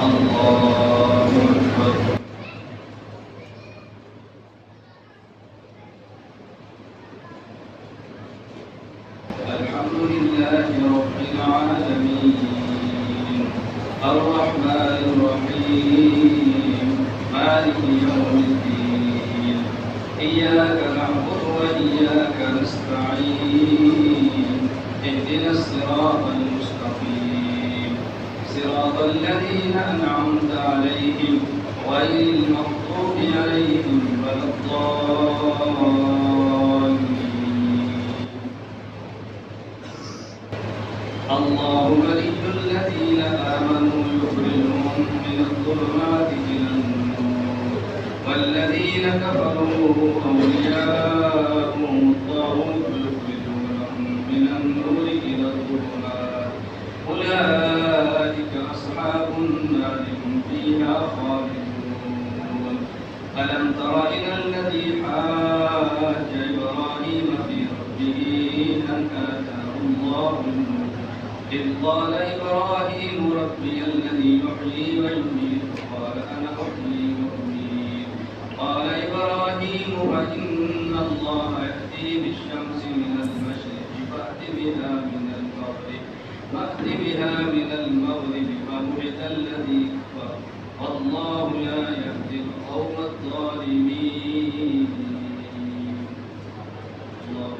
الله أكبر. الحمد لله رب العالمين الرحمن الرحيم مالك يوم الدين إياك نعبد وإياك نستعين اهدنا الصراط المستقيم صراط الذين أنعمت عليهم غير المغضوب عليهم ولا الضالين. الله ولي الذين آمنوا يخرجهم من الظلمات إلى النور والذين كفروا أولياءهم الطاغوت يخرجونهم من النور إلى الظلمات أولئك أصحاب النار هم فيها خالدون. ألم تر إلى الذي حاج إبراهيم في ربه أن آتاه الله النور إذ قال إبراهيم ربي الذي يحيي ويميت قال أنا أحيي وأميت قال إبراهيم فإن الله يأتي بالشمس من المشرق فأت بها من المغرب فبهت الذي كفر والله لا يهدي القوم الظالمين. الله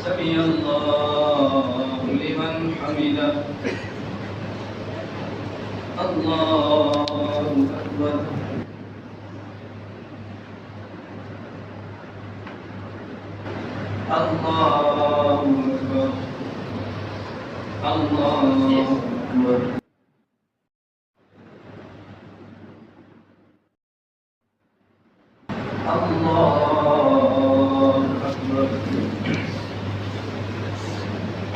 سمع الله لمن حمده. الله أكبر. الله أكبر. الله أكبر. الله أكبر.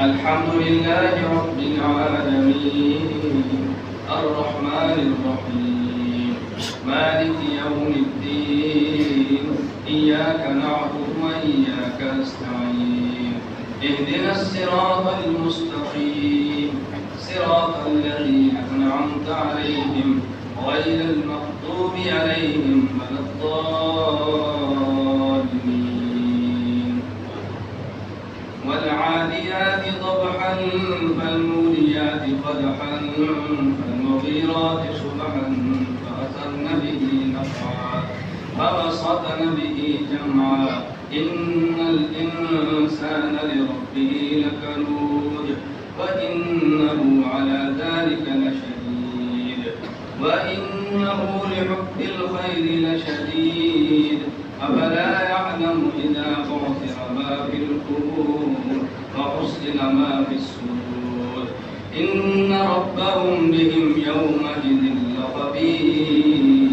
الحمد لله رب العالمين الرحمن الرحيم مالك يوم الدين إياك نعبد وإياك نستعين اهدنا الصراط المستقيم صراط الذين أنعمت عليهم غير المغضوب عليهم ولا الضالين. والعاديات ضبحا فالموريات قدحا فالمغيرات صبحا فأثرن به نقعا فوسطن به جمعا إن الإنسان لربه لكنود وإنه على ذلك لشهيد وإنه لحب الخير لشديد أفلا يعلم إذا بعثر ما في القبور وحصل ما في الصدور إن ربهم بهم يومئذ لخبير.